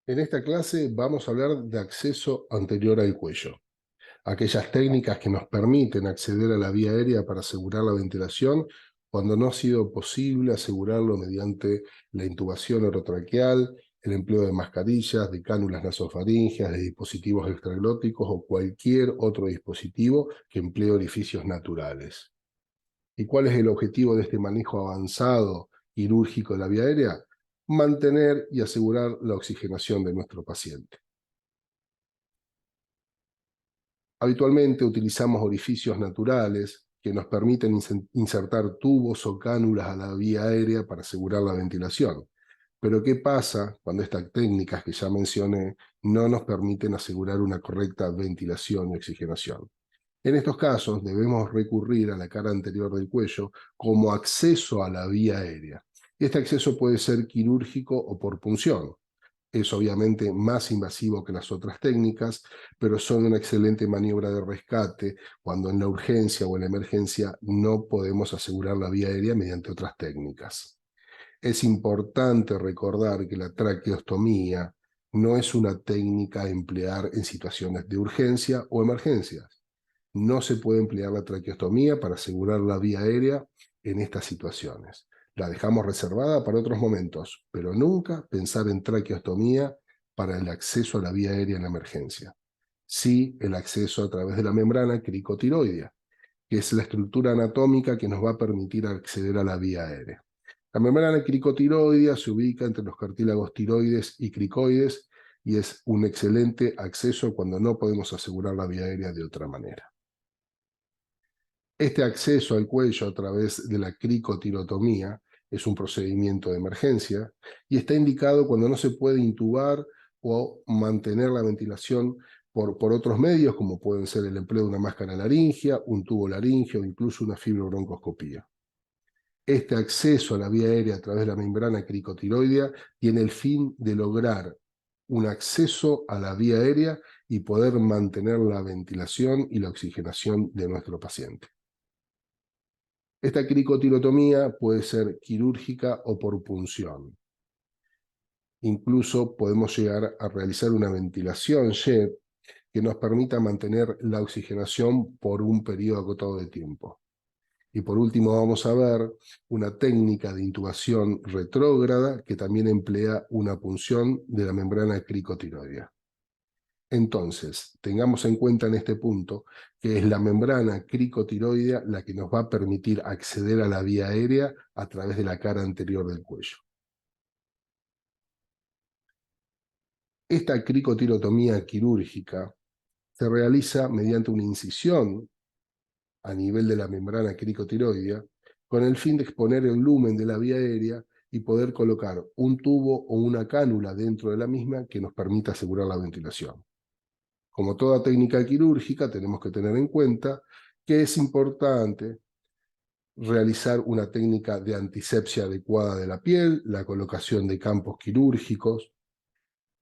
En esta clase vamos a hablar de acceso anterior al cuello, aquellas técnicas que nos permiten acceder a la vía aérea para asegurar la ventilación cuando no ha sido posible asegurarlo mediante la intubación orotraqueal, el empleo de mascarillas, de cánulas nasofaringeas, de dispositivos extraglóticos o cualquier otro dispositivo que emplee orificios naturales. ¿Y cuál es el objetivo de este manejo avanzado quirúrgico de la vía aérea? Mantener y asegurar la oxigenación de nuestro paciente. Habitualmente utilizamos orificios naturales que nos permiten insertar tubos o cánulas a la vía aérea para asegurar la ventilación. Pero ¿qué pasa cuando estas técnicas que ya mencioné no nos permiten asegurar una correcta ventilación y oxigenación? En estos casos debemos recurrir a la cara anterior del cuello como acceso a la vía aérea. Este acceso puede ser quirúrgico o por punción. Es obviamente más invasivo que las otras técnicas, pero son una excelente maniobra de rescate cuando en la urgencia o en la emergencia no podemos asegurar la vía aérea mediante otras técnicas. Es importante recordar que la traqueostomía no es una técnica a emplear en situaciones de urgencia o emergencias. No se puede emplear la traqueostomía para asegurar la vía aérea en estas situaciones. La dejamos reservada para otros momentos, pero nunca pensar en traqueostomía para el acceso a la vía aérea en la emergencia. Sí, el acceso a través de la membrana cricotiroidea, que es la estructura anatómica que nos va a permitir acceder a la vía aérea. La membrana cricotiroidea se ubica entre los cartílagos tiroides y cricoides y es un excelente acceso cuando no podemos asegurar la vía aérea de otra manera. Este acceso al cuello a través de la cricotirotomía es un procedimiento de emergencia y está indicado cuando no se puede intubar o mantener la ventilación por otros medios, como pueden ser el empleo de una máscara laringea, un tubo laríngeo o incluso una fibrobroncoscopía. Este acceso a la vía aérea a través de la membrana cricotiroidea tiene el fin de lograr un acceso a la vía aérea y poder mantener la ventilación y la oxigenación de nuestro paciente. Esta cricotirotomía puede ser quirúrgica o por punción. Incluso podemos llegar a realizar una ventilación SHED que nos permita mantener la oxigenación por un periodo acotado de tiempo. Y por último vamos a ver una técnica de intubación retrógrada que también emplea una punción de la membrana cricotiroidea. Entonces, tengamos en cuenta en este punto que es la membrana cricotiroidea la que nos va a permitir acceder a la vía aérea a través de la cara anterior del cuello. Esta cricotirotomía quirúrgica se realiza mediante una incisión a nivel de la membrana cricotiroidea con el fin de exponer el lumen de la vía aérea y poder colocar un tubo o una cánula dentro de la misma que nos permita asegurar la ventilación. Como toda técnica quirúrgica, tenemos que tener en cuenta que es importante realizar una técnica de antisepsia adecuada de la piel, la colocación de campos quirúrgicos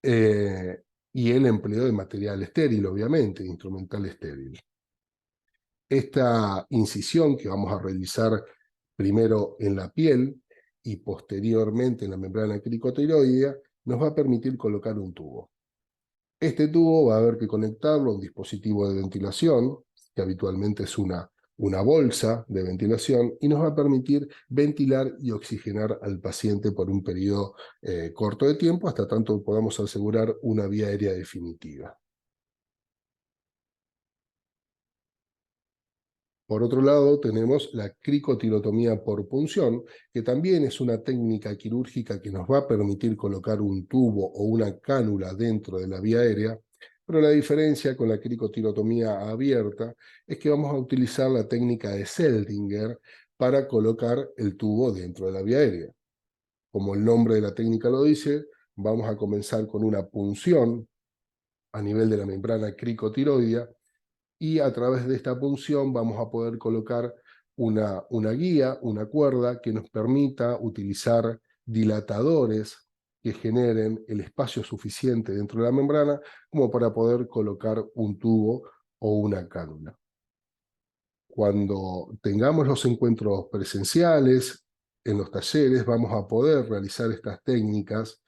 y el empleo de material estéril, obviamente, instrumental estéril. Esta incisión que vamos a realizar primero en la piel y posteriormente en la membrana cricotiroidea nos va a permitir colocar un tubo. Este tubo va a haber que conectarlo a un dispositivo de ventilación, que habitualmente es una bolsa de ventilación, y nos va a permitir ventilar y oxigenar al paciente por un periodo corto de tiempo, hasta tanto podamos asegurar una vía aérea definitiva. Por otro lado, tenemos la cricotirotomía por punción, que también es una técnica quirúrgica que nos va a permitir colocar un tubo o una cánula dentro de la vía aérea, pero la diferencia con la cricotirotomía abierta es que vamos a utilizar la técnica de Seldinger para colocar el tubo dentro de la vía aérea. Como el nombre de la técnica lo dice, vamos a comenzar con una punción a nivel de la membrana cricotiroidea, y a través de esta punción vamos a poder colocar una guía, una cuerda que nos permita utilizar dilatadores que generen el espacio suficiente dentro de la membrana como para poder colocar un tubo o una cánula. Cuando tengamos los encuentros presenciales en los talleres, vamos a poder realizar estas técnicas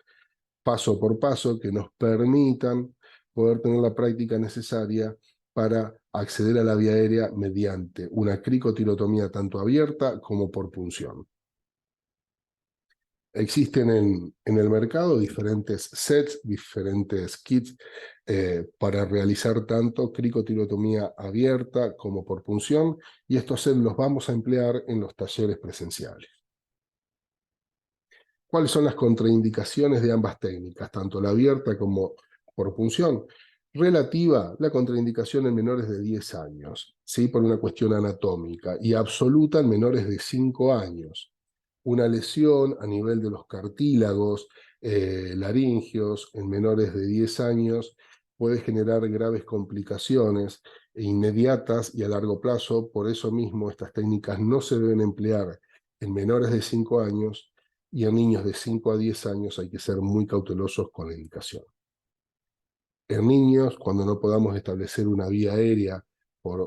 paso por paso que nos permitan poder tener la práctica necesaria para acceder a la vía aérea mediante una cricotilotomía tanto abierta como por punción. Existen en el mercado diferentes sets, diferentes kits para realizar tanto cricotilotomía abierta como por punción, y estos sets los vamos a emplear en los talleres presenciales. ¿Cuáles son las contraindicaciones de ambas técnicas, tanto la abierta como por punción? Relativa, la contraindicación en menores de 10 años, ¿sí? Por una cuestión anatómica, y absoluta en menores de 5 años. Una lesión a nivel de los cartílagos laringios en menores de 10 años puede generar graves complicaciones inmediatas y a largo plazo. Por eso mismo estas técnicas no se deben emplear en menores de 5 años, y en niños de 5 a 10 años hay que ser muy cautelosos con la indicación. En niños, cuando no podamos establecer una vía aérea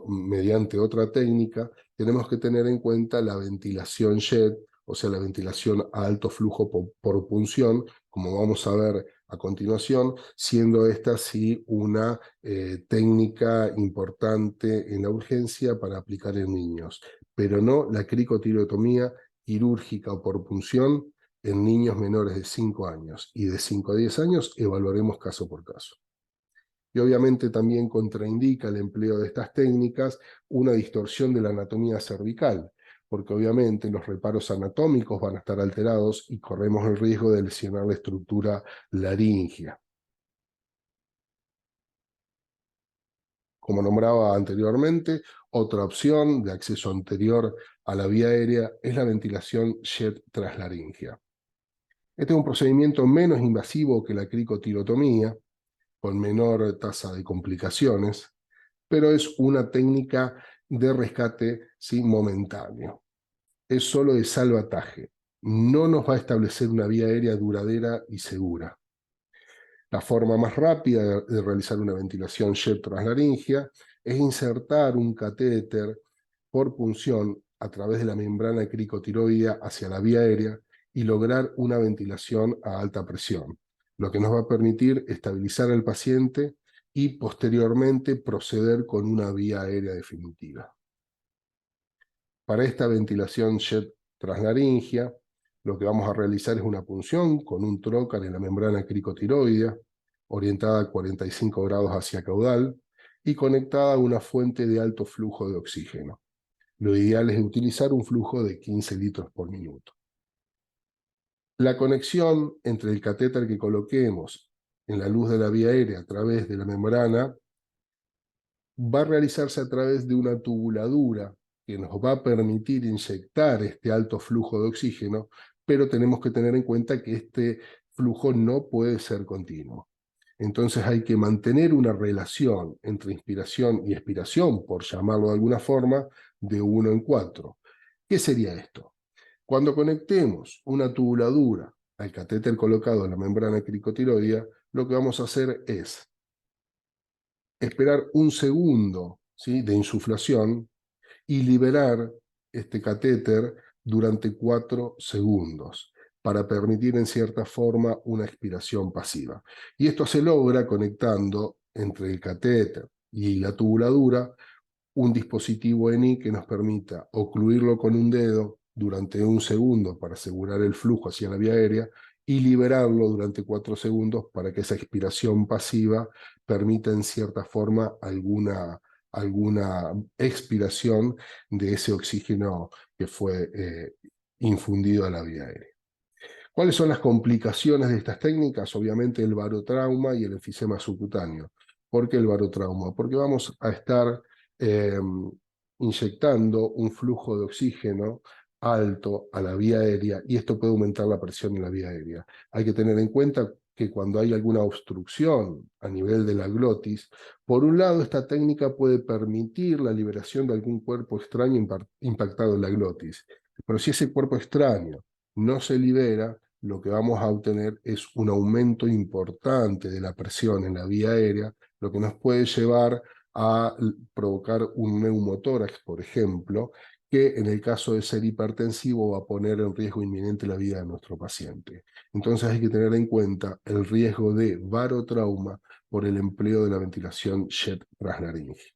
mediante otra técnica, tenemos que tener en cuenta la ventilación JET, o sea, la ventilación a alto flujo por punción, como vamos a ver a continuación, siendo esta sí una técnica importante en la urgencia para aplicar en niños, pero no la cricotilotomía quirúrgica o por punción en niños menores de 5 años, y de 5 a 10 años evaluaremos caso por caso. Y obviamente también contraindica el empleo de estas técnicas una distorsión de la anatomía cervical, porque obviamente los reparos anatómicos van a estar alterados y corremos el riesgo de lesionar la estructura laringea. Como nombraba anteriormente, otra opción de acceso anterior a la vía aérea es la ventilación JET translaringea. Este es un procedimiento menos invasivo que la cricotilotomía, con menor tasa de complicaciones, pero es una técnica de rescate, ¿sí?, momentáneo. Es solo de salvataje. No nos va a establecer una vía aérea duradera y segura. La forma más rápida de realizar una ventilación JET translaringea es insertar un catéter por punción a través de la membrana cricotiroidea hacia la vía aérea y lograr una ventilación a alta presión, lo que nos va a permitir estabilizar al paciente y posteriormente proceder con una vía aérea definitiva. Para esta ventilación JET translaringea, lo que vamos a realizar es una punción con un trocar en la membrana cricotiroidea, orientada a 45 grados hacia caudal y conectada a una fuente de alto flujo de oxígeno. Lo ideal es utilizar un flujo de 15 litros por minuto. La conexión entre el catéter que coloquemos en la luz de la vía aérea a través de la membrana va a realizarse a través de una tubuladura que nos va a permitir inyectar este alto flujo de oxígeno, pero tenemos que tener en cuenta que este flujo no puede ser continuo. Entonces hay que mantener una relación entre inspiración y expiración, por llamarlo de alguna forma, de 1 en 4. ¿Qué sería esto? Cuando conectemos una tubuladura al catéter colocado en la membrana cricotiroidea, lo que vamos a hacer es esperar un segundo, ¿sí?, de insuflación y liberar este catéter durante 4 segundos para permitir en cierta forma una expiración pasiva. Y esto se logra conectando entre el catéter y la tubuladura un dispositivo ENI que nos permita ocluirlo con un dedo durante 1 segundo para asegurar el flujo hacia la vía aérea y liberarlo durante 4 segundos para que esa expiración pasiva permita en cierta forma alguna expiración de ese oxígeno que fue infundido a la vía aérea. ¿Cuáles son las complicaciones de estas técnicas? Obviamente el barotrauma y el enfisema subcutáneo. ¿Por qué el barotrauma? Porque vamos a estar inyectando un flujo de oxígeno alto a la vía aérea y esto puede aumentar la presión en la vía aérea. Hay que tener en cuenta que cuando hay alguna obstrucción a nivel de la glotis, por un lado esta técnica puede permitir la liberación de algún cuerpo extraño impactado en la glotis, pero si ese cuerpo extraño no se libera, lo que vamos a obtener es un aumento importante de la presión en la vía aérea, lo que nos puede llevar a provocar un neumotórax, por ejemplo, que en el caso de ser hipertensivo va a poner en riesgo inminente la vida de nuestro paciente. Entonces hay que tener en cuenta el riesgo de barotrauma por el empleo de la ventilación jet translaríngea.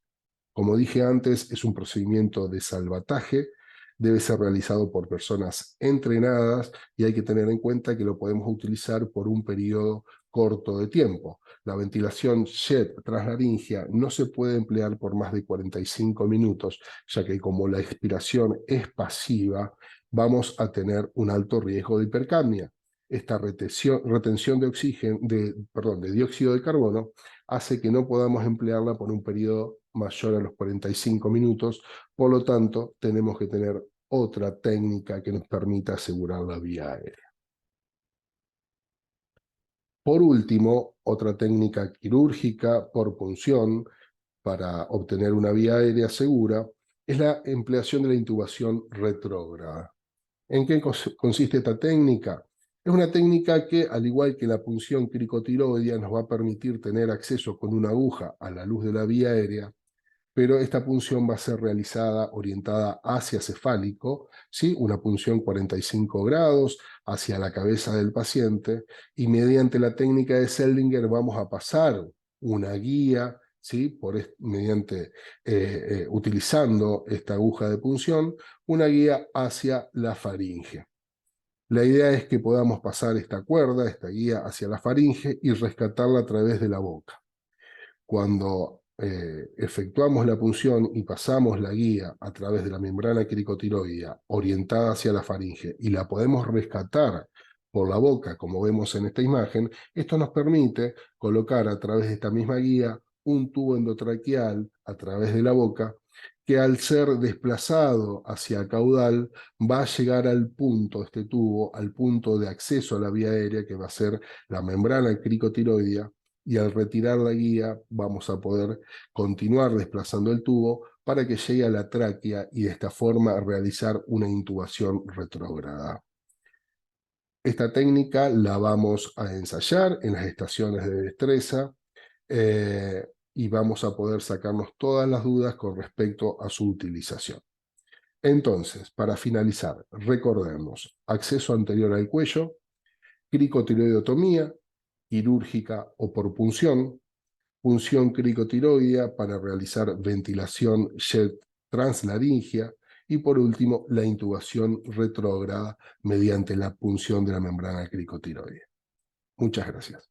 Como dije antes, es un procedimiento de salvataje, debe ser realizado por personas entrenadas y hay que tener en cuenta que lo podemos utilizar por un periodo corto de tiempo. La ventilación jet translaringea no se puede emplear por más de 45 minutos, ya que como la expiración es pasiva, vamos a tener un alto riesgo de hipercapnia. Esta retención de oxígeno, de dióxido de carbono hace que no podamos emplearla por un periodo mayor a los 45 minutos, por lo tanto, tenemos que tener otra técnica que nos permita asegurar la vía aérea. Por último, otra técnica quirúrgica por punción para obtener una vía aérea segura es la empleación de la intubación retrógrada. ¿En qué consiste esta técnica? Es una técnica que, al igual que la punción cricotiroidea, nos va a permitir tener acceso con una aguja a la luz de la vía aérea, pero esta punción va a ser realizada orientada hacia cefálico, ¿sí? Una punción 45 grados hacia la cabeza del paciente, y mediante la técnica de Seldinger vamos a pasar una guía, ¿sí? Utilizando esta aguja de punción, una guía hacia la faringe. La idea es que podamos pasar esta cuerda, esta guía hacia la faringe y rescatarla a través de la boca. Cuando efectuamos la punción y pasamos la guía a través de la membrana cricotiroidea orientada hacia la faringe y la podemos rescatar por la boca, como vemos en esta imagen, esto nos permite colocar a través de esta misma guía un tubo endotraqueal a través de la boca que al ser desplazado hacia caudal va a llegar al punto, este tubo, al punto de acceso a la vía aérea que va a ser la membrana cricotiroidea, y al retirar la guía vamos a poder continuar desplazando el tubo para que llegue a la tráquea y de esta forma realizar una intubación retrógrada. Esta técnica la vamos a ensayar en las estaciones de destreza y vamos a poder sacarnos todas las dudas con respecto a su utilización. Entonces, para finalizar, recordemos: acceso anterior al cuello, cricotiroidotomía, quirúrgica o por punción, punción cricotiroidea para realizar ventilación jet translaringea y por último la intubación retrógrada mediante la punción de la membrana cricotiroidea. Muchas gracias.